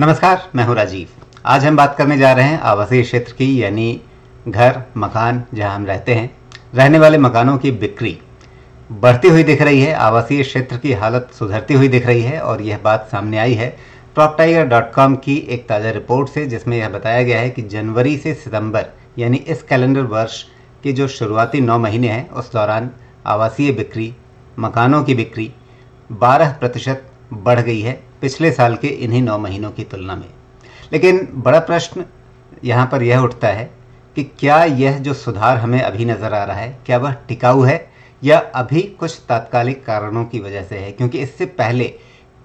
नमस्कार, मैं हूं राजीव। आज हम बात करने जा रहे हैं आवासीय क्षेत्र की, यानी घर, मकान जहां हम रहते हैं, रहने वाले मकानों की बिक्री बढ़ती हुई दिख रही है। आवासीय क्षेत्र की हालत सुधरती हुई दिख रही है और यह बात सामने आई है proptiger.com की एक ताज़ा रिपोर्ट से, जिसमें यह बताया गया है कि जनवरी से सितंबर यानी इस कैलेंडर वर्ष के जो शुरुआती 9 महीने हैं उस दौरान आवासीय बिक्री, मकानों की बिक्री 12% बढ़ गई है पिछले साल के इन्हीं 9 महीनों की तुलना में। लेकिन बड़ा प्रश्न यहाँ पर यह उठता है कि क्या यह जो सुधार हमें अभी नज़र आ रहा है, क्या वह टिकाऊ है या अभी कुछ तात्कालिक कारणों की वजह से है? क्योंकि इससे पहले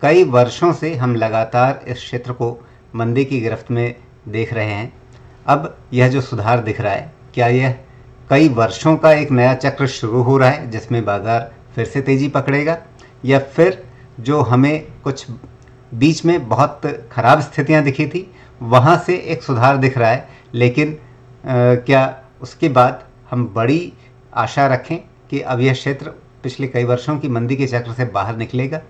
कई वर्षों से हम लगातार इस क्षेत्र को मंदी की गिरफ्त में देख रहे हैं। अब यह जो सुधार दिख रहा है, क्या यह कई वर्षों का एक नया चक्र शुरू हो रहा है जिसमें बाज़ार फिर से तेज़ी पकड़ेगा, या फिर जो हमें कुछ बीच में बहुत ख़राब स्थितियां दिखी थी वहां से एक सुधार दिख रहा है, लेकिन क्या उसके बाद हम बड़ी आशा रखें कि अब यह क्षेत्र पिछले कई वर्षों की मंदी के चक्र से बाहर निकलेगा?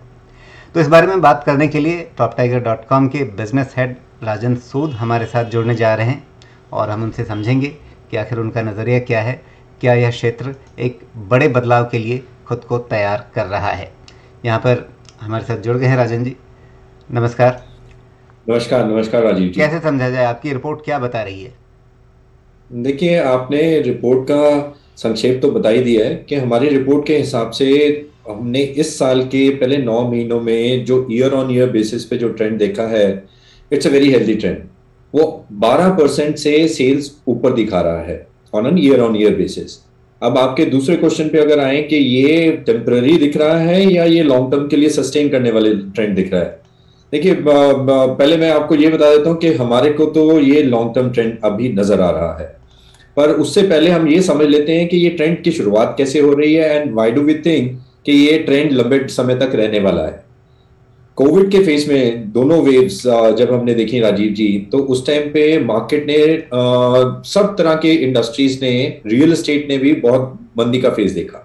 तो इस बारे में बात करने के लिए proptiger.com के बिजनेस हेड राजन सूद हमारे साथ जुड़ने जा रहे हैं और हम उनसे समझेंगे कि आखिर उनका नज़रिया क्या है, क्या यह क्षेत्र एक बड़े बदलाव के लिए खुद को तैयार कर रहा है। यहाँ पर हमारे साथ जुड़ गए हैं राजन जी। नमस्कार। नमस्कार नमस्कार राजीव जी। कैसे समझा जाए, आपकी रिपोर्ट क्या बता रही है? देखिए, आपने रिपोर्ट का संक्षेप तो बता ही दिया है कि हमारी रिपोर्ट के हिसाब से हमने इस साल के पहले 9 महीनों में जो ईयर ऑन ईयर बेसिस पे जो ट्रेंड देखा है, it's a very healthy trend. वो 12% से सेल्स ऊपर दिखा रहा है ऑन ऑन ईयर बेसिस। अब आपके दूसरे क्वेश्चन पे अगर आए कि ये टेम्पररी दिख रहा है या ये लॉन्ग टर्म के लिए सस्टेन करने वाले ट्रेंड दिख रहा है, देखिए, पहले मैं आपको ये बता देता हूँ कि हमारे को तो ये लॉन्ग टर्म ट्रेंड अभी नजर आ रहा है। पर उससे पहले हम ये समझ लेते हैं कि ये ट्रेंड की शुरुआत कैसे हो रही है and why do we think कि ये ट्रेंड लंबे समय तक रहने वाला है। कोविड के फेज में दोनों वेव्स जब हमने देखी राजीव जी, तो उस टाइम पे मार्केट ने सब तरह के इंडस्ट्रीज ने, रियल एस्टेट ने भी बहुत मंदी का फेज देखा।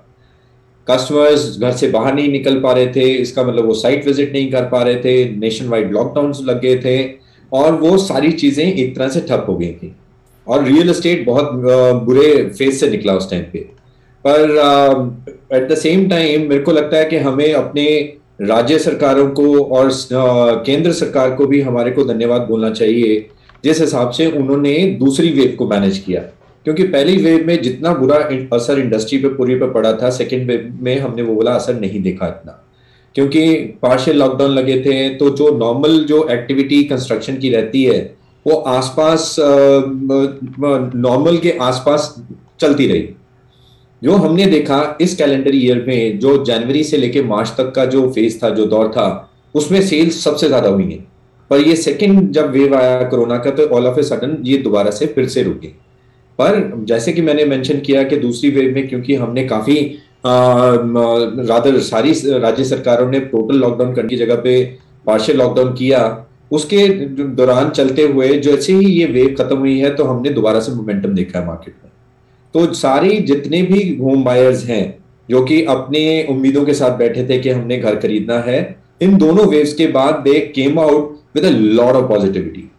कस्टमर्स घर से बाहर नहीं निकल पा रहे थे, इसका मतलब वो साइट विजिट नहीं कर पा रहे थे, नेशन वाइड लॉकडाउन लग गए थे और वो सारी चीजें एक तरह से ठप हो गई थी और रियल एस्टेट बहुत बुरे फेज से निकला उस टाइम पे। पर एट द सेम टाइम मेरे को लगता है कि हमें अपने राज्य सरकारों को और केंद्र सरकार को भी हमारे को धन्यवाद बोलना चाहिए, जिस हिसाब से उन्होंने दूसरी वेव को मैनेज किया। क्योंकि पहली वेव में जितना बुरा असर इंडस्ट्री पे पूरी पे पड़ा था, सेकेंड वेव में हमने वो वाला असर नहीं देखा इतना, क्योंकि पार्शियल लॉकडाउन लगे थे। तो जो नॉर्मल जो एक्टिविटी कंस्ट्रक्शन की रहती है वो आसपास नॉर्मल के आसपास चलती रही। जो हमने देखा इस कैलेंडर ईयर में, जो जनवरी से लेके मार्च तक का जो फेज था, जो दौर था, उसमें सेल्स सबसे ज्यादा हुई है। पर ये सेकेंड जब वेव आया कोरोना का, तो ऑल ऑफ ए सडन ये दोबारा से फिर से रुकी। पर जैसे कि मैंने मेंशन किया कि दूसरी वेव में क्योंकि हमने काफी रादर सारी राज्य सरकारों ने टोटल लॉकडाउन करने की जगह पे पार्शियल लॉकडाउन किया, उसके दौरान चलते हुए जैसे ही ये वेव खत्म हुई है तो हमने दोबारा से मोमेंटम देखा है मार्केट में। तो सारी जितने भी होम बायर्स हैं जो कि अपने उम्मीदों के साथ बैठे थे कि हमने घर खरीदना है, इन दोनों वेव्स के बाद they came out with a lot of positivity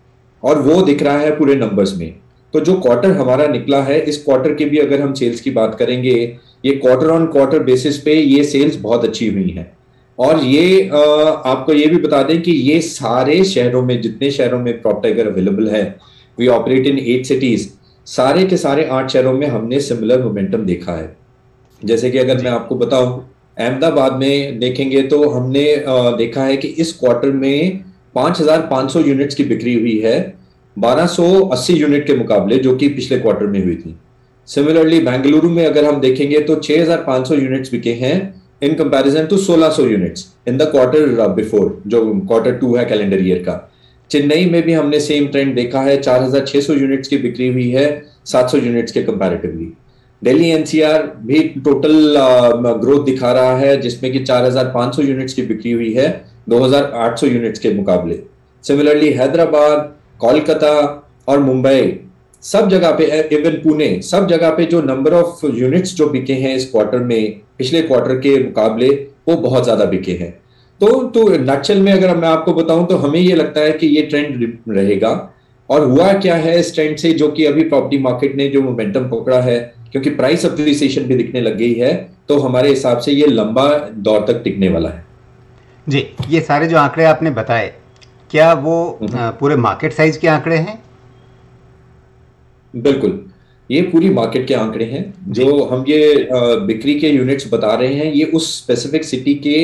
और वो दिख रहा है पूरे नंबर्स में। तो जो क्वार्टर हमारा निकला है, इस क्वार्टर की भी अगर हम सेल्स की बात करेंगे, ये क्वार्टर ऑन क्वार्टर बेसिस पे ये सेल्स बहुत अच्छी हुई हैं। और ये आपको ये भी बता दें कि ये सारे शहरों में, जितने शहरों में proptiger अवेलेबल है, वी ऑपरेट इन 8 सिटीज, सारे के सारे 8 शहरों में हमने सिमिलर मोमेंटम देखा है। जैसे कि अगर मैं आपको बताऊं, अहमदाबाद में देखेंगे तो हमने देखा है कि इस क्वार्टर में 5,500 यूनिट्स की बिक्री हुई है, 1280 यूनिट के मुकाबले जो कि पिछले क्वार्टर में हुई थी। सिमिलरली बेंगलुरु में अगर हम देखेंगे तो 6,500 यूनिट्स बिके हैं in comparison to 1,600 units in the quarter before, जो क्वार्टर 2 है कैलेंडर ईयर का। चेन्नई में भी हमने सेम ट्रेंड देखा है, 4,600 यूनिट्स की बिक्री हुई है 700 यूनिट्स के कंपैरेटिवली। दिल्ली एनसीआर भी टोटल ग्रोथ दिखा रहा है, जिसमें कि 4,500 यूनिट्स की बिक्री हुई है 2,800 यूनिट्स के मुकाबले। सिमिलरली हैदराबाद, कोलकाता और मुंबई, सब जगह पे, इवन पुणे, सब जगह पे जो नंबर ऑफ यूनिट्स जो बिके हैं इस क्वार्टर में पिछले क्वार्टर के मुकाबले, वो बहुत ज्यादा बिके हैं। तो नक्शल में अगर मैं आपको बताऊं तो हमें ये लगता है कि ये ट्रेंड रहेगा। और हुआ क्या है इस ट्रेंड से, जो कि अभी प्रॉपर्टी मार्केट ने जो मोमेंटम पकड़ा है, क्योंकि प्राइस अप्रिसिएशन भी दिखने लग गई है, तो हमारे हिसाब से ये लंबा दौर तक टिकने वाला है। जी, ये सारे जो आंकड़े आपने बताए, क्या वो पूरे मार्केट साइज के आंकड़े हैं? बिल्कुल, ये पूरी मार्केट के आंकड़े हैं। जी जो हम ये बिक्री के यूनिट्स बता रहे हैं, ये उस स्पेसिफिक सिटी के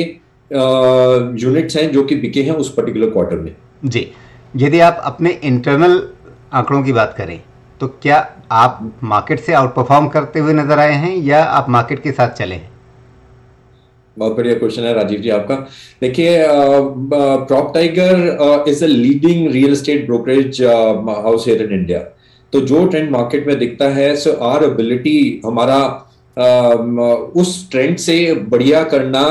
यूनिट्स हैं जो कि बिके हैं उस पर्टिकुलर क्वार्टर में। जी, यदि आप अपने इंटरनल आंकड़ों की बात करें तो क्या आप मार्केट से आउट परफॉर्म करते हुए नजर आए हैं या आप मार्केट के साथ चले हैं? बहुत बढ़िया क्वेश्चन है राजीव जी आपका। देखिए, prop tiger is a leading real estate brokerage house here in India. तो जो ट्रेंड मार्केट में दिखता है, सो आर एबिलिटी, हमारा उस ट्रेंड से बढ़िया करना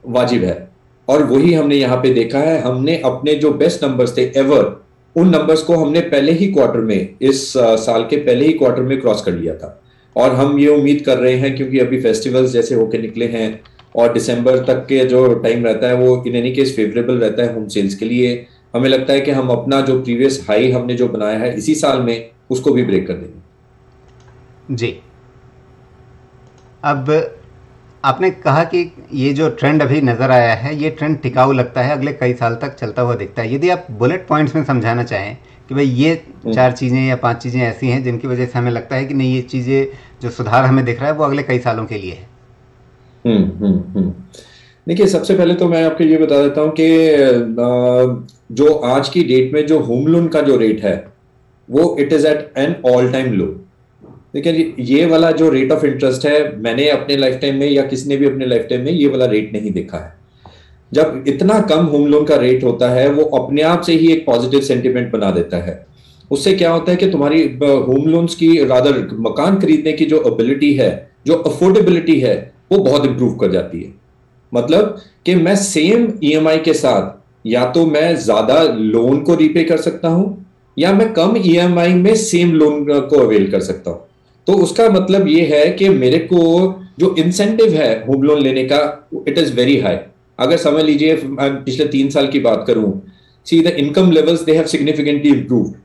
वाजिब है। और वही हमने यहाँ पे देखा है। हमने अपने जो बेस्ट नंबर्स थे एवर, उन नंबर्स को हमने पहले ही क्वार्टर में, इस साल के पहले ही क्वार्टर में क्रॉस कर लिया था। और हम ये उम्मीद कर रहे हैं, क्योंकि अभी फेस्टिवल्स जैसे होके निकले हैं और दिसंबर तक के जो टाइम रहता है वो इन एनी केस फेवरेबल रहता है होम सेल्स के लिए। हमें लगता है कि हम अपना जो प्रीवियस हाई हमने जो बनाया है इसी साल में, उसको भी ब्रेक कर देंगे। जी, अब आपने कहा कि ये जो ट्रेंड अभी नज़र आया है, ये ट्रेंड टिकाऊ लगता है, अगले कई साल तक चलता हुआ दिखता है। यदि आप बुलेट पॉइंट्स में समझाना चाहें कि भाई ये 4 चीज़ें या 5 चीज़ें ऐसी हैं जिनकी वजह से हमें लगता है कि नहीं, ये चीज़ें जो सुधार हमें दिख रहा है वो अगले कई सालों के लिए है। देखिए, सबसे पहले तो मैं आपको ये बता देता हूँ कि जो आज की डेट में जो होम लोन का जो रेट है, वो it is at an all time low. देखिए, ये वाला जो रेट ऑफ इंटरेस्ट है, मैंने अपने लाइफ टाइम में या किसी ने भी अपने लाइफ टाइम में ये वाला रेट नहीं देखा है। जब इतना कम होम लोन का रेट होता है, वो अपने आप से ही एक पॉजिटिव सेंटिमेंट बना देता है। उससे क्या होता है कि तुम्हारी होम लोन्स की, रादर मकान खरीदने की जो एबिलिटी है, जो अफोर्डेबिलिटी है, वो बहुत इंप्रूव कर जाती है। मतलब कि मैं सेम ईएमआई के साथ या तो मैं ज्यादा लोन को रीपे कर सकता हूं, या मैं कम ईएमआई में सेम लोन को अवेल कर सकता हूं। तो उसका मतलब ये है कि मेरे को जो इंसेंटिव है होम लोन लेने का, इट इज वेरी हाई। अगर समझ लीजिए, पिछले 3 साल की बात करूं, see the income levels they have significantly improved.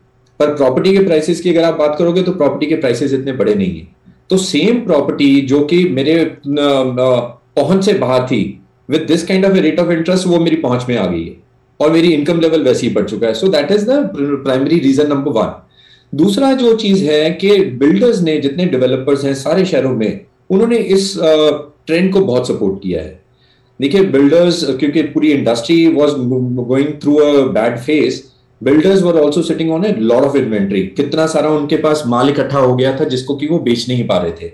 पर प्रॉपर्टी के प्राइसेस की अगर आप बात करोगे तो प्रॉपर्टी के प्राइसेस इतने बड़े नहीं है। तो सेम प्रॉपर्टी जो कि मेरे पहुंच से बाहर थी, with this kind of rate of interest, वो मेरी पहुंच में आ गई है और मेरी इनकम लेवल वैसे ही बढ़ चुका है। So that is the primary reason number 1। दूसरा जो चीज है कि बिल्डर्स ने, जितने डेवलपर्स हैं सारे शहरों में, उन्होंने इस ट्रेंड को बहुत सपोर्ट किया है। देखिए, बिल्डर्स, क्योंकि पूरी industry was going through a bad phase, builders were also sitting on a lot of inventory. कितना सारा उनके पास माल इकट्ठा हो गया था जिसको कि वो बेच नहीं पा रहे थे।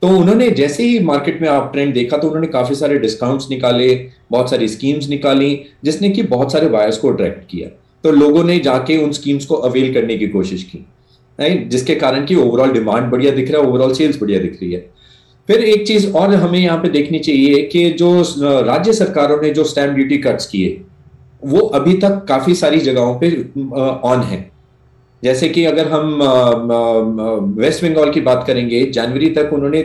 तो उन्होंने जैसे ही मार्केट में आप ट्रेंड देखा, तो उन्होंने काफी सारे डिस्काउंट्स निकाले, बहुत सारी स्कीम्स निकाली, जिसने कि बहुत सारे बायर्स को अट्रैक्ट किया। तो लोगों ने जाके उन स्कीम्स को अवेल करने की कोशिश की, राइट, जिसके कारण की ओवरऑल डिमांड बढ़िया दिख रहा है, ओवरऑल सेल्स बढ़िया दिख रही है। फिर एक चीज और हमें यहाँ पे देखनी चाहिए कि जो राज्य सरकारों ने जो स्टैंप ड्यूटी कट्स किए, वो अभी तक काफी सारी जगहों पे ऑन है। जैसे कि अगर हम वेस्ट बंगाल की बात करेंगे, जनवरी तक उन्होंने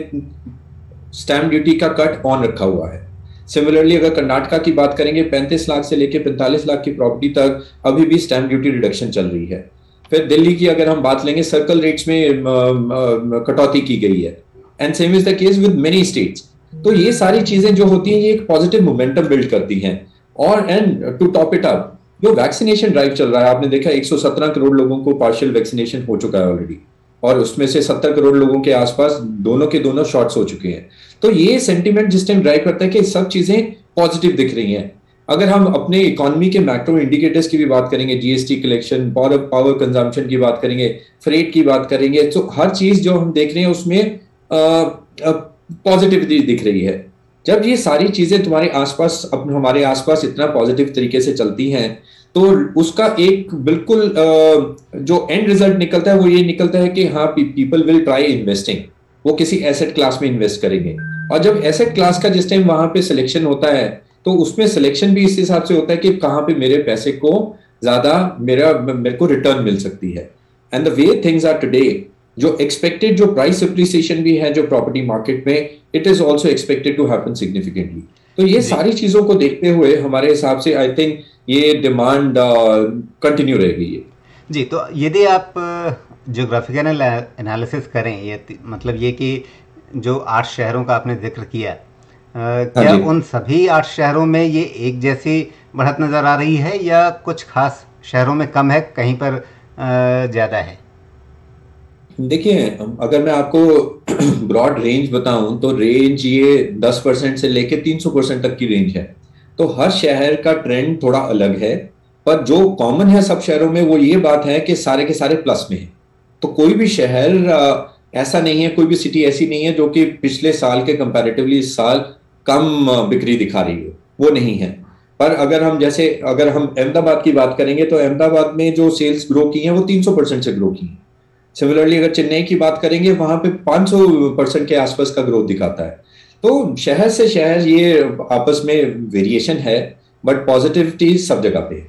स्टैंप ड्यूटी का कट ऑन रखा हुआ है। सिमिलरली अगर कर्नाटका की बात करेंगे, 35 लाख से लेकर 45 लाख की प्रॉपर्टी तक अभी भी स्टैंप ड्यूटी रिडक्शन चल रही है। फिर दिल्ली की अगर हम बात लेंगे, सर्कल रेट्स में कटौती की गई है, and same is the case with many states. तो ये सारी चीजें जो होती हैं, ये एक पॉजिटिव मोमेंटम बिल्ड करती हैं। और and to top it up, जो वैक्सीनेशन ड्राइव चल रहा है, आपने देखा 117 करोड़ लोगों को पार्शियल वैक्सीनेशन हो चुका है ऑलरेडी, और उसमें से 70 करोड़ लोगों के आसपास दोनों के दोनों शॉट्स हो चुके हैं। तो ये सेंटीमेंट जिस टाइम ड्राइव करता है कि सब चीजें पॉजिटिव दिख रही हैं। अगर हम अपने इकोनॉमी के मैक्रो इंडिकेटर्स की भी बात करेंगे, जीएसटी कलेक्शन, पावर कंजम्पशन की बात करेंगे, फ्रेट की बात करेंगे, तो हर चीज जो हम देख रहे हैं उसमें पॉजिटिविटी दिख रही है। जब ये सारी चीजें तुम्हारे आसपास, हमारे आसपास इतना पॉजिटिव तरीके से चलती हैं, तो उसका एक बिल्कुल जो एंड रिजल्ट निकलता है वो ये निकलता है कि हाँ, पीपल विल ट्राई इन्वेस्टिंग। वो किसी एसेट क्लास में इन्वेस्ट करेंगे, और जब एसेट क्लास का जिस टाइम वहां पे सिलेक्शन होता है, तो उसमें सिलेक्शन भी इस हिसाब से होता है कि कहाँ पे मेरे पैसे को ज्यादा मेरे को रिटर्न मिल सकती है। And the way things are today, जो एक्सपेक्टेड जो प्राइस अप्रिसिएशन भी है जो प्रॉपर्टी मार्केट में, it is also expected to happen significantly. तो ये जी सारी चीजों को देखते हुए हमारे हिसाब से आई थिंक ये डिमांड कंटिन्यू रहेगी ये। जी। तो यदि आप ज्योग्राफिकल एनालिसिस करें, मतलब ये कि जो 8 शहरों का आपने जिक्र किया, हाँ क्या जी। उन सभी 8 शहरों में ये एक जैसी बढ़त नज़र आ रही है या कुछ खास शहरों में कम है, कहीं पर ज़्यादा है? देखिए, अगर मैं आपको ब्रॉड रेंज बताऊं तो रेंज ये 10% से लेके 300% तक की रेंज है। तो हर शहर का ट्रेंड थोड़ा अलग है, पर जो कॉमन है सब शहरों में वो ये बात है कि सारे के सारे प्लस में है। तो कोई भी शहर ऐसा नहीं है, कोई भी सिटी ऐसी नहीं है जो कि पिछले साल के कंपैरेटिवली इस साल कम बिक्री दिखा रही है, वो नहीं है। पर अगर हम अहमदाबाद की बात करेंगे तो अहमदाबाद में जो सेल्स ग्रो की हैं वो 300% से ग्रो की हैं। सिमिलरली अगर चेन्नई की बात करेंगे वहां पे 500% के आसपास का ग्रोथ दिखाता है। तो शहर से शहर ये आपस में वेरिएशन है, बट पॉजिटिविटी सब जगह पे है।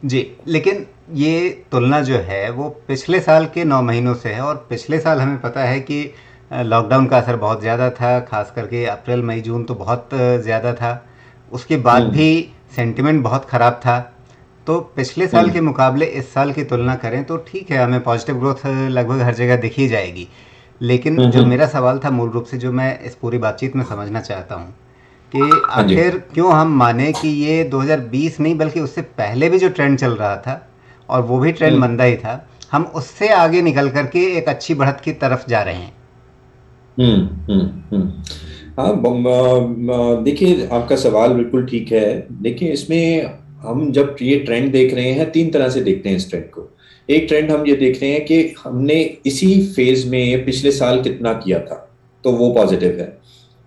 जी, लेकिन ये तुलना जो है वो पिछले साल के 9 महीनों से है, और पिछले साल हमें पता है कि लॉकडाउन का असर बहुत ज़्यादा था, खास करके अप्रैल मई जून तो बहुत ज़्यादा था। उसके बाद हम्म। भी सेंटिमेंट बहुत ख़राब था। तो पिछले साल हम्म। के मुकाबले इस साल की तुलना करें तो ठीक है, हमें पॉजिटिव ग्रोथ लगभग हर जगह दिखी जाएगी। लेकिन जो हम्म। मेरा सवाल था मूल रूप से, जो मैं इस पूरी बातचीत में समझना चाहता हूँ कि हाँ जी। आखिर क्यों हम माने कि ये 2020 नहीं बल्कि उससे पहले भी जो ट्रेंड चल रहा था, और वो भी ट्रेंड हम्म। मंदा ही था, हम उससे आगे निकल करके एक अच्छी बढ़त की तरफ जा रहे हैं। हम्म। हाँ, देखिए आपका सवाल बिल्कुल ठीक है। देखिए इसमें हम जब ये ट्रेंड देख रहे हैं, तीन तरह से देखते हैं इस ट्रेंड को। एक ट्रेंड हम ये देख रहे हैं कि हमने इसी फेज में पिछले साल कितना किया था, तो वो पॉजिटिव है।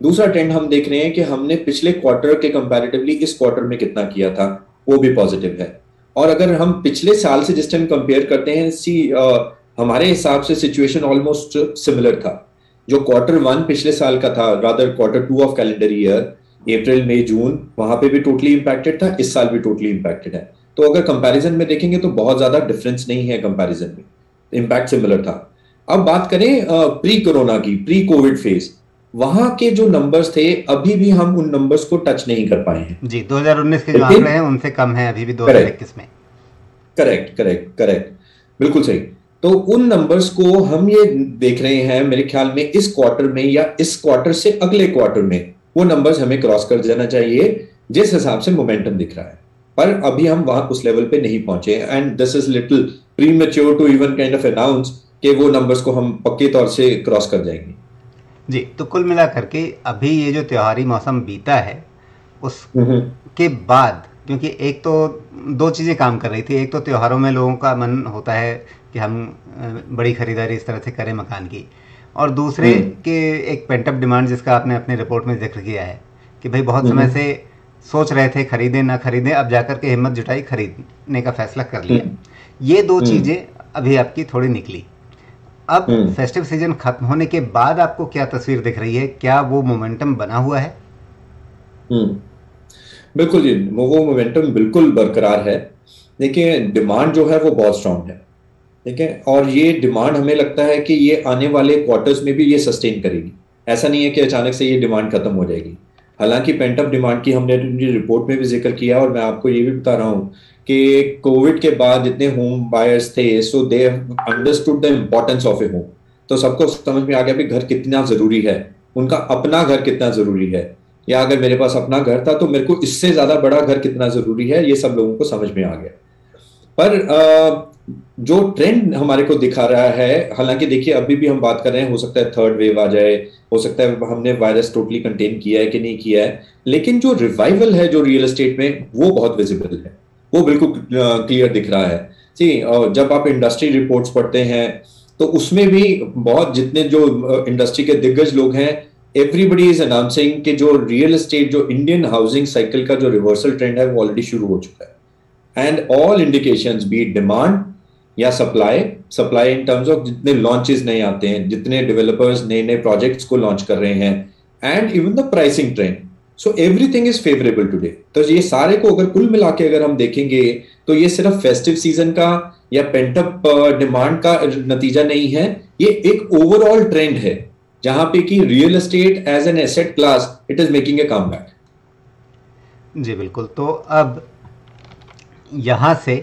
दूसरा ट्रेंड हम देख रहे हैं कि हमने पिछले क्वार्टर के कंपैरेटिवली इस क्वार्टर में कितना किया था, वो भी पॉजिटिव है। और अगर हम पिछले साल से जिस टाइम कंपेयर करते हैं, हमारे हिसाब से सिचुएशन ऑलमोस्ट सिमिलर था। जो Q1 पिछले साल का था, rather Q2 of calendar year, April May June, वहां पे भी टोटली इंपैक्टेड था, इस साल भी टोटली इंपैक्टेड है। तो अगर कंपैरिजन में देखेंगे तो बहुत ज्यादा डिफरेंस नहीं है कंपैरिजन में, इंपैक्ट सिमिलर था। अब बात करें प्री कोरोना की, प्री कोविड फेज, वहां के जो नंबर्स थे अभी भी हम उन नंबर्स को टच नहीं कर पाए हैं। जी, 2019 के जो लेकिन आंकड़े हैं उनसे कम है अभी भी करेक्ट, 2021 में। करेक्ट, करेक्ट, करेक्ट, बिल्कुल सही। तो उन नंबर्स को हम ये देख रहे हैं, मेरे ख्याल में इस क्वार्टर में या इस क्वार्टर से अगले क्वार्टर में वो नंबर्स हमें क्रॉस कर जाना चाहिए, जिस हिसाब से मोमेंटम दिख रहा है। पर अभी हम वहां उस लेवल पे नहीं पहुंचे, and this is little premature to even kind of announce कि वो नंबर्स को हम पक्के तौर से क्रॉस कर जाएंगे। जी, तो कुल मिला करके अभी ये जो त्योहारी मौसम बीता है हम्म। उसके बाद, क्योंकि एक तो दो चीज़ें काम कर रही थी। एक तो त्योहारों में लोगों का मन होता है कि हम बड़ी खरीदारी इस तरह से करें मकान की, और दूसरे हम्म। कि एक पेंटअप डिमांड जिसका आपने अपनी रिपोर्ट में जिक्र किया है कि भाई बहुत समय हम्म। से सोच रहे थे खरीदें ना खरीदें, अब जाकर के हिम्मत जुटाई, खरीदने का फैसला कर लिया। हम्म। ये दो हम्म। चीज़ें अभी आपकी थोड़ी निकली। अब हम्म। फेस्टिव सीजन खत्म होने के बाद आपको क्या तस्वीर दिख रही है? क्या वो मोमेंटम बना हुआ है? हम्म। बिल्कुल जी, वो मोमेंटम बिल्कुल बरकरार है। देखिए डिमांड जो है वो बहुत स्ट्रांग है, ठीक है, और ये डिमांड हमें लगता है कि ये आने वाले क्वार्टर्स में भी ये सस्टेन करेगी। ऐसा नहीं है कि अचानक से ये डिमांड खत्म हो जाएगी। हालांकि पेंटअप डिमांड की हमने अपनी रिपोर्ट में भी जिक्र किया, और मैं आपको ये भी बता रहा हूँ कि कोविड के बाद जितने होम बायर्स थे, so they understood the importance of a home. तो सबको समझ में आ गया कि घर कितना जरूरी है, उनका अपना घर कितना जरूरी है, या अगर मेरे पास अपना घर था तो मेरे को इससे ज्यादा बड़ा घर कितना जरूरी है, ये सब लोगों को समझ में आ गया। पर जो ट्रेंड हमारे को दिखा रहा है, हालांकि देखिए अभी भी हम बात कर रहे हैं, हो सकता है थर्ड वेव आ जाए, हो सकता है हमने वायरस टोटली कंटेन किया है कि नहीं किया है, लेकिन जो रिवाइवल है जो रियल एस्टेट में वो बहुत विजिबल है, वो बिल्कुल क्लियर दिख रहा है। सी, जब आप इंडस्ट्री रिपोर्ट्स पढ़ते हैं तो उसमें भी बहुत, जितने जो इंडस्ट्री के दिग्गज लोग हैं, एवरीबडी इज अनाउंसिंग कि जो रियल एस्टेट, जो इंडियन हाउसिंग साइकिल का जो रिवर्सल ट्रेंड है वो ऑलरेडी शुरू हो चुका है। And all indications, be demand या supply, supply in terms of जितने लॉन्चेस नए आते हैं, जितने डेवलपर्स नए नए प्रोजेक्ट्स को लॉन्च कर रहे हैं, and even the pricing trend, so everything is favourable today. तो ये सारे को अगर कुल मिला के अगर हम देखेंगे तो ये सिर्फ फेस्टिव सीजन का या पेंटअप डिमांड का नतीजा नहीं है, ये एक ओवरऑल ट्रेंड है जहां पे कि real estate as an asset class it is making a comeback. जी बिल्कुल। तो अब यहाँ से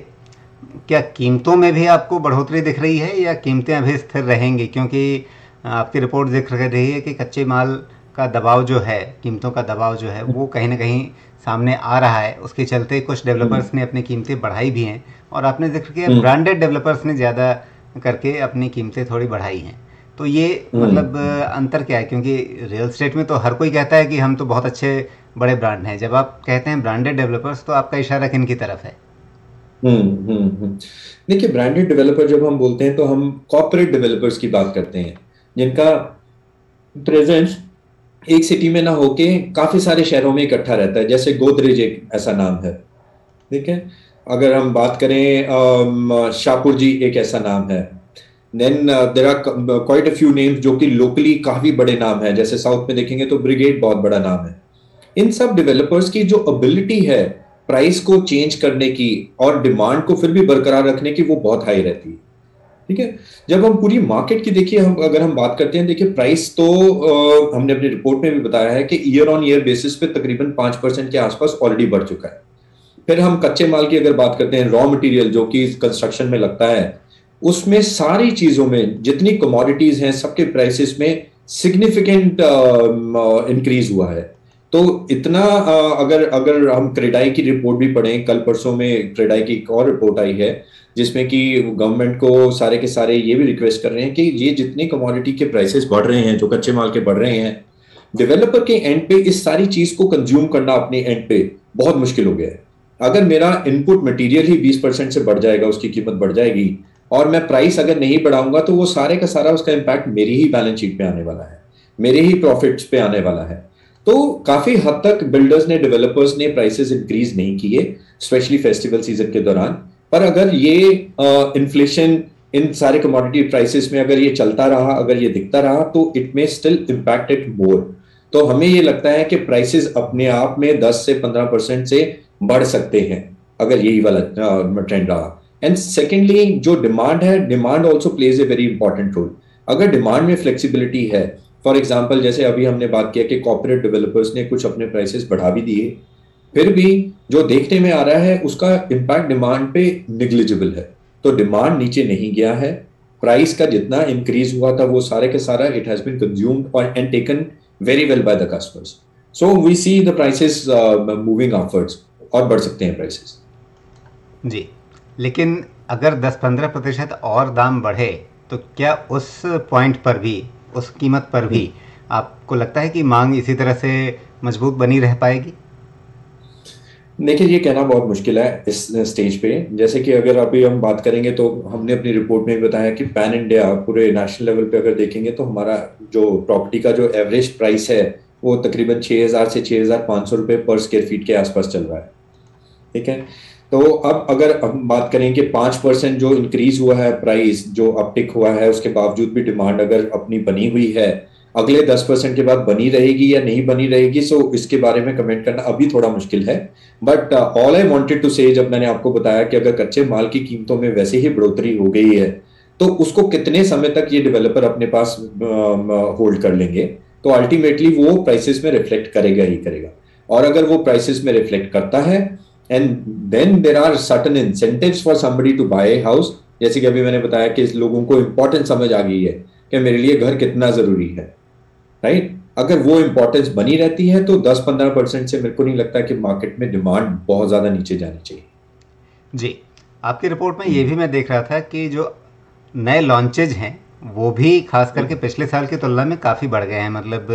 क्या कीमतों में भी आपको बढ़ोतरी दिख रही है या कीमतें अभी स्थिर रहेंगी? क्योंकि आपकी रिपोर्ट जिक्र कर रही है कि कच्चे माल का दबाव जो है, कीमतों का दबाव जो है वो कहीं ना कहीं सामने आ रहा है, उसके चलते कुछ हम्म डेवलपर्स ने अपनी कीमतें बढ़ाई भी हैं, और आपने जिक्र किया हम्म ब्रांडेड डेवलपर्स ने ज़्यादा करके अपनी कीमतें थोड़ी बढ़ाई हैं। तो ये मतलब हम्म अंतर क्या है? क्योंकि रियल एस्टेट में तो हर कोई कहता है कि हम तो बहुत अच्छे बड़े ब्रांड हैं, जब आप कहते हैं ब्रांडेड डेवलपर्स तो आपका इशारा किन की तरफ है? हम्म। देखिए, ब्रांडेड डेवलपर जब हम बोलते हैं तो हम कॉर्पोरेट डेवलपर्स की बात करते हैं, जिनका प्रेजेंस एक सिटी में ना होके काफी सारे शहरों में इकट्ठा रहता है। जैसे गोदरेज एक ऐसा नाम है, ठीक है। अगर हम बात करें, शाहपुर जी एक ऐसा नाम है। Then there are quite a few names जो कि लोकली काफी बड़े नाम है। जैसे साउथ में देखेंगे तो ब्रिगेड बहुत बड़ा नाम है। इन सब डेवलपर्स की जो एबिलिटी है प्राइस को चेंज करने की और डिमांड को फिर भी बरकरार रखने की, वो बहुत हाई रहती है, ठीक है। जब हम पूरी मार्केट की देखिए, हम अगर हम बात करते हैं, देखिए प्राइस तो हमने अपनी रिपोर्ट में भी बताया है कि ईयर ऑन ईयर बेसिस पे तकरीबन 5% के आसपास ऑलरेडी बढ़ चुका है। फिर हम कच्चे माल की अगर बात करते हैं, रॉ मटेरियल जो कि कंस्ट्रक्शन में लगता है, उसमें सारी चीजों में जितनी कमोडिटीज हैं सबके प्राइसेस में सिग्निफिकेंट इंक्रीज हुआ है। तो इतना अगर अगर हम क्रेडाई की रिपोर्ट भी पढ़ें, कल परसों में क्रेडाई की एक और रिपोर्ट आई है जिसमें कि गवर्नमेंट को सारे के सारे ये भी रिक्वेस्ट कर रहे हैं कि ये जितनी कमोडिटी के प्राइसेस बढ़ रहे हैं, जो कच्चे माल के बढ़ रहे हैं, डेवलपर के एंड पे इस सारी चीज को कंज्यूम करना अपने एंड पे बहुत मुश्किल हो गया है। अगर मेरा इनपुट मटेरियल ही 20% से बढ़ जाएगा, उसकी कीमत बढ़ जाएगी, और मैं प्राइस अगर नहीं बढ़ाऊंगा, तो वो सारे का सारा उसका इंपैक्ट मेरी ही बैलेंस शीट पे आने वाला है, मेरे ही प्रॉफिट्स पे आने वाला है। तो काफी हद तक बिल्डर्स ने, डेवलपर्स ने प्राइसेस इंक्रीज नहीं किए, स्पेशली फेस्टिवल सीजन के दौरान। पर अगर ये इन्फ्लेशन इन सारे कमोडिटी प्राइसेस में अगर ये चलता रहा, अगर ये दिखता रहा, तो it may still impact it more. तो हमें ये लगता है कि प्राइसेस अपने आप में 10 से 15% से बढ़ सकते हैं अगर यही वाला ट्रेंड रहा। एंड सेकेंडली, जो डिमांड है, demand also plays a very important role. अगर डिमांड में फ्लेक्सिबिलिटी है, फॉर एग्जाम्पल जैसे अभी हमने बात किया कि कॉर्पोरेट डेवलपर्स ने कुछ अपने प्राइसेस बढ़ा भी दिए, फिर भी जो देखने में आ रहा है उसका इम्पैक्ट डिमांड पे निग्लिजिबल है। तो डिमांड नीचे नहीं गया है, प्राइस का जितना इंक्रीज हुआ था वो सारे के सारा इट हैज बीन कंज्यूम्ड और and taken very well by the customers. So we see the prices moving upwards, और बढ़ सकते हैं प्राइसेस। जी, लेकिन अगर 10-15% और दाम बढ़े तो क्या उस पॉइंट पर भी, उस कीमत पर भी आपको लगता है कि मांग इसी तरह से मजबूत बनी रह पाएगी? देखिए, ये कहना बहुत मुश्किल है इस स्टेज पे। जैसे कि अगर अभी हम बात करेंगे तो हमने अपनी रिपोर्ट में भी बताया कि पैन इंडिया पूरे नेशनल लेवल पे अगर देखेंगे तो हमारा जो प्रॉपर्टी का जो एवरेज प्राइस है वो तकरीबन 6,000 से 6,500 रुपये पर स्क्वायर फीट के आसपास चल रहा है, ठीक है। तो अब अगर हम बात करें कि 5% जो इंक्रीज हुआ है प्राइस, जो अपटिक हुआ है, उसके बावजूद भी डिमांड अगर अपनी बनी हुई है, अगले 10% के बाद बनी रहेगी या नहीं बनी रहेगी, सो इसके बारे में कमेंट करना अभी थोड़ा मुश्किल है। But all I wanted to say, जब मैंने आपको बताया कि अगर कच्चे माल की कीमतों में वैसे ही बढ़ोतरी हो गई है, तो उसको कितने समय तक ये डेवलपर अपने पास होल्ड कर लेंगे, तो अल्टीमेटली वो प्राइसेस में रिफ्लेक्ट करेगा ही करेगा। और अगर वो प्राइसेस में रिफ्लेक्ट करता है, and then there are certain incentives for somebody to buy a house. जैसे कि अभी मैंने बताया कि इस लोगों को इंपॉर्टेंस समझ आ गई है कि मेरे लिए घर कितना जरूरी है, राइट। अगर वो इंपॉर्टेंस बनी रहती है तो 10-15% से मेरे को नहीं लगता कि मार्केट में डिमांड बहुत ज्यादा नीचे जानी चाहिए। जी, आपकी रिपोर्ट में ये भी मैं देख रहा था कि जो नए लॉन्चेज हैं वो भी खास करके पिछले साल की तुलना में काफ़ी बढ़ गए हैं। मतलब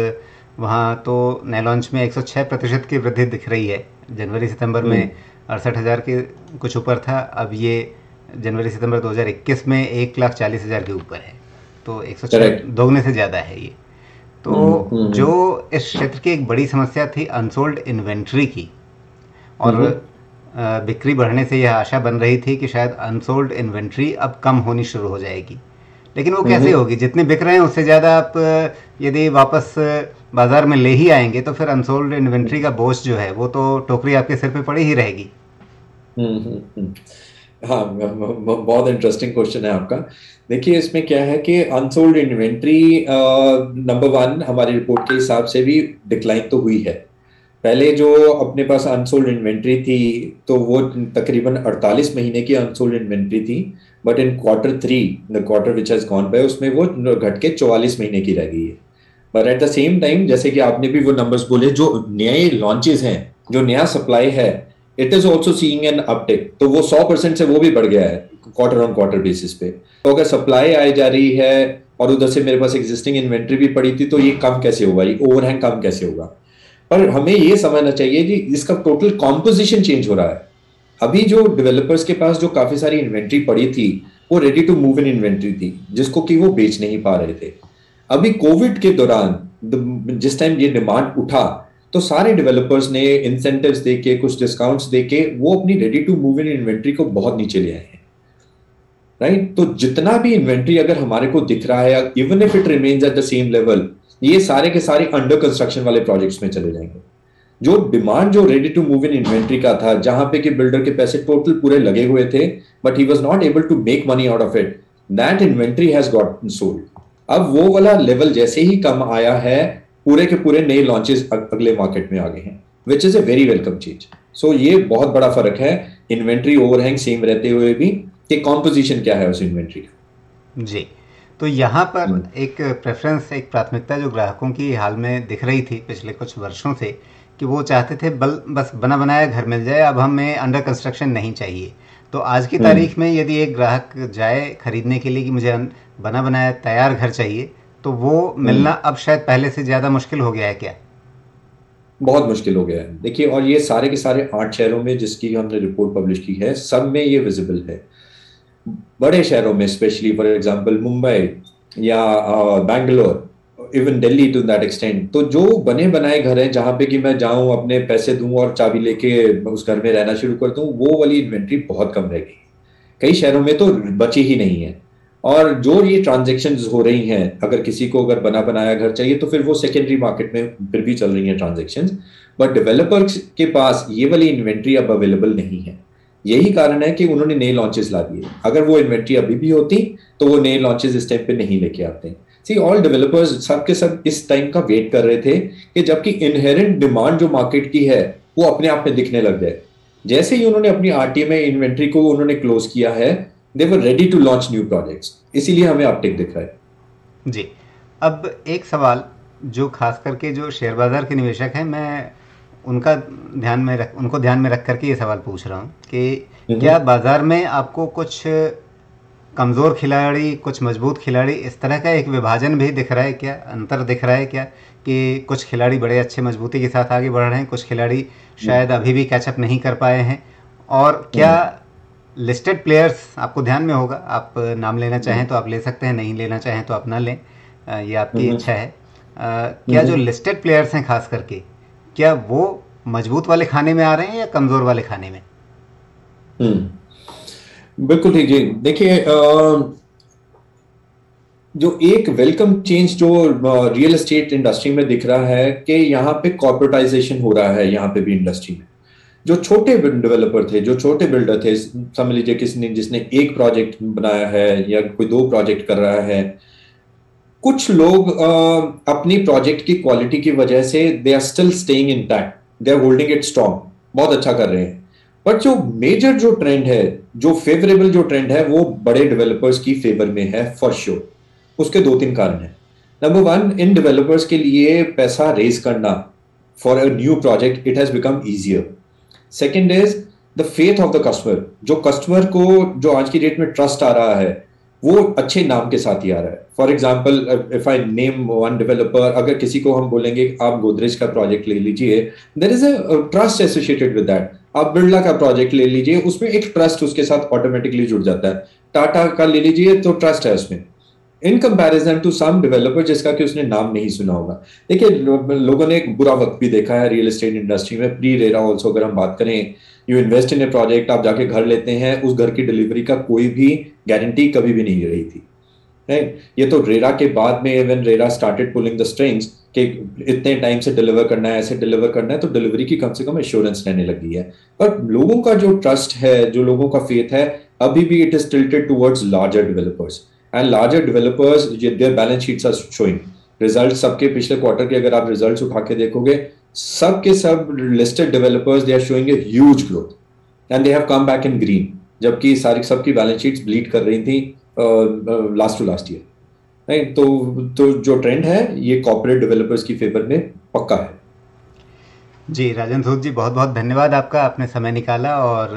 वहाँ तो नए लॉन्च में 106% की वृद्धि दिख रही है। जनवरी सितंबर में 68,000 के कुछ ऊपर था, अब ये जनवरी सितंबर 2021 में 1,40,000 के ऊपर है। तो 106 करेक्ट। दोगुने से ज़्यादा है ये। तो जो इस क्षेत्र की एक बड़ी समस्या थी अनसोल्ड इन्वेंट्री की, और बिक्री बढ़ने से यह आशा बन रही थी कि शायद अनसोल्ड इन्वेंट्री अब कम होनी शुरू हो जाएगी। लेकिन वो कैसे होगी? जितने बिक रहे हैं उससे ज़्यादा आप यदि वापस बाज़ार में ले ही आएंगे तो फिर अनसोल्ड इन्वेंट्री का बोझ जो है वो तो टोकरी आपके सिर पे पड़ी ही रहेगी। हाँ, बहुत इंटरेस्टिंग क्वेश्चन है आपका। देखिए, इसमें क्या है कि अनसोल्ड इन्वेंट्री नंबर वन हमारी रिपोर्ट के हिसाब से भी डिक्लाइन तो हुई है, पहले जो अपने पास अनसोल्ड इन्वेंट्री थी तो वो तकरीबन 48 महीने की अनसोल्ड इन्वेंट्री थी, but in Q3 the quarter which has gone by उसमें वो घट के 44 महीने की रह गई है। पर एट द सेम टाइम जैसे कि आपने भी वो नंबर्स बोले, जो नए लॉन्चेस हैं, जो नया सप्लाई है, it is also seeing an uptick, तो वो 100% से वो भी बढ़ गया है क्वार्टर ऑन क्वार्टर बेसिस पे। तो अगर सप्लाई आई जा रही है और उधर से मेरे पास एग्जिस्टिंग इन्वेंट्री भी पड़ी थी, तो ये कम कैसे होगा, ये ओवरहैंग कम कैसे होगा। पर हमें ये समझना चाहिए कि इसका टोटल कॉम्पोजिशन चेंज हो रहा है। अभी जो डेवलपर्स के पास जो काफी सारी इन्वेंट्री पड़ी थी, वो ready to move in inventory थी, जिसको कि वो बेच नहीं पा रहे थे। अभी कोविड के दौरान जिस टाइम ये डिमांड उठा, तो सारे डेवलपर्स ने इंसेंटिव्स देके, कुछ डिस्काउंट्स देके वो अपनी ready to move in inventory को बहुत नीचे ले आए हैं, राइट। तो जितना भी इन्वेंट्री अगर हमारे को दिख रहा है, even if it remains at the same level, ये सारे के सारे अंडर कंस्ट्रक्शन वाले प्रोजेक्ट्स में चले जाएंगे। जो डिमांड जो ready to move in inventory का था, जहां पे कि बिल्डर के पैसे टोटल पूरे लगे हुए थे, but he was not able to make money out of it, that inventory has gotten sold. अब वो वाला लेवल जैसे ही कम आया है, पूरे के पूरे नए लॉन्चेस अगले मार्केट में आ गए हैं, which is a very welcome चीज। सो ये बहुत बड़ा फर्क है इन्वेंट्री ओवरहैंग सेम रहते हुए भी, कि कॉम्पोजिशन क्या है उस इन्वेंट्री का। जी, तो यहाँ पर एक प्रेफरेंस, एक प्राथमिकता जो ग्राहकों की हाल में दिख रही थी पिछले कुछ वर्षों से, कि वो चाहते थे बस बना बनाया घर मिल जाए, अब हमें अंडर कंस्ट्रक्शन नहीं चाहिए। तो आज की तारीख में यदि एक ग्राहक जाए खरीदने के लिए कि मुझे बना बनाया तैयार घर चाहिए, तो वो मिलना अब शायद पहले से ज़्यादा मुश्किल हो गया है क्या? बहुत मुश्किल हो गया है। देखिए, और ये सारे के सारे 8 शहरों में जिसकी हमने रिपोर्ट पब्लिश की है, सब में ये विजिबल है। बड़े शहरों में स्पेशली, फॉर एग्जांपल मुंबई या Bangalore, even Delhi to that extent, तो जो बने बनाए घर हैं जहां पे कि मैं जाऊं, अपने पैसे दूं और चाबी लेके उस घर में रहना शुरू कर दूं, वो वाली इन्वेंट्री बहुत कम रह गई। कई शहरों में तो बची ही नहीं है। और जो ये ट्रांजेक्शन्स हो रही हैं, अगर किसी को अगर बना बनाया घर चाहिए, तो फिर वो सेकेंडरी मार्केट में फिर भी चल रही हैं ट्रांजेक्शन्स, बट डेवलपर्स के पास ये वाली इन्वेंट्री अब अवेलेबल नहीं है। यही कारण है कि उन्होंने नए लॉन्चेस ला दिए। अगर वो इन्वेंट्री अभी भी होती, तो वो नए लॉन्चेस इस टाइम पे नहीं लेके आते। सी, ऑल डेवलपर्स सब के सब इस टाइम का वेट कर रहे थे कि जबकि इनहेरेंट डिमांड जो मार्केट की है, वो अपने आप में दिखने लग जाए। जैसे ही उन्होंने अपनी आरटीए में इन्वेंट्री को उन्होंने क्लोज किया है, they were ready to launch new projects, इसीलिए हमें अपटेक दिख रहा है। जी, अब एक सवाल जो खास करके जो शेयर बाजार के निवेशक हैं, मैं उनको ध्यान में रख करके ये सवाल पूछ रहा हूँ कि क्या बाजार में आपको कुछ कमज़ोर खिलाड़ी, कुछ मजबूत खिलाड़ी, इस तरह का एक विभाजन भी दिख रहा है क्या, अंतर दिख रहा है क्या, कि कुछ खिलाड़ी बड़े अच्छे मजबूती के साथ आगे बढ़ रहे हैं, कुछ खिलाड़ी शायद अभी भी कैचअप नहीं कर पाए हैं? और क्या लिस्टेड प्लेयर्स आपको ध्यान में होगा, आप नाम लेना चाहें तो आप ले सकते हैं, नहीं लेना चाहें तो आप ना लें, ये आपकी इच्छा है। क्या जो लिस्टेड प्लेयर्स हैं खास करके, क्या वो मजबूत वाले खाने में आ रहे हैं या कमज़ोर वाले खाने में? बिल्कुल ठीक जी। देखिए, जो एक वेलकम चेंज जो रियल एस्टेट इंडस्ट्री में दिख रहा है कि यहाँ पे कॉर्पोरेटाइजेशन हो रहा है। यहाँ पे भी इंडस्ट्री में जो छोटे डेवलपर थे, जो छोटे बिल्डर थे, समझ लीजिए किसी जिसने एक प्रोजेक्ट बनाया है या कोई 2 प्रोजेक्ट कर रहा है, कुछ लोग अपनी प्रोजेक्ट की क्वालिटी की वजह से they are still staying intact, they are holding it strong, बहुत अच्छा कर रहे हैं। बट जो मेजर जो ट्रेंड है, जो फेवरेबल जो ट्रेंड है, वो बड़े डेवलपर्स की फेवर में है फॉर श्योर। उसके 2-3 कारण हैं। नंबर 1, इन डेवलपर्स के लिए पैसा रेज करना for a new project, it has become easier. Second is the faith of the customer. जो कस्टमर को जो आज की डेट में ट्रस्ट आ रहा है, वो अच्छे नाम के साथ ही आ रहा है। For example, if I name one developer, अगर किसी को हम बोलेंगे आप गोदरेज का प्रोजेक्ट ले लीजिए, there is a trust associated with that. आप बिरला का प्रोजेक्ट ले लीजिए, उसमें एक ट्रस्ट उसके साथ ऑटोमेटिकली जुड़ जाता है। टाटा का ले लीजिए तो ट्रस्ट है उसमें, in comparison to some developer जिसका कि उसने नाम नहीं सुना होगा। देखिए, लोगों ने एक बुरा वक्त भी देखा है रियल एस्टेट इंडस्ट्री में, प्री रेरा ऑल्सो। अगर हम बात करें, you invest in A project, आप जाके घर लेते हैं, उस घर की डिलीवरी का कोई भी गारंटी कभी भी नहीं रही थी, राइट। ये तो रेरा के बाद में, when RERA started pulling the strings कि इतने टाइम से डिलीवर करना है, ऐसे डिलीवर करना है, तो डिलीवरी की कम से कम एश्योरेंस रहने लगी है। पर लोगों का जो ट्रस्ट है, जो लोगों का फेथ है, अभी भी it is tilted towards larger developers. And larger developers, their balance sheets are showing result. सबके पिछले क्वार्टर के अगर आप रिजल्ट्स उठा के देखोगे, सब के सब listed developers they are showing a huge growth and they have come back in green, जबकि सारी सबकी बैलेंस शीट्स ब्लीड कर रही थी last to last year. Right, तो जो ट्रेंड है ये कॉर्पोरेट डेवलपर्स की फेवर में पक्का है। जी राजेंद्र सूद जी, बहुत बहुत धन्यवाद आपका, आपने समय निकाला और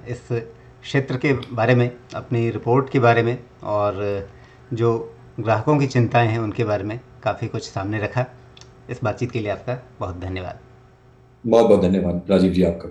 इस क्षेत्र के बारे में, अपनी रिपोर्ट के बारे में और जो ग्राहकों की चिंताएं हैं उनके बारे में काफ़ी कुछ सामने रखा। इस बातचीत के लिए आपका बहुत धन्यवाद। बहुत बहुत धन्यवाद राजीव जी आपका।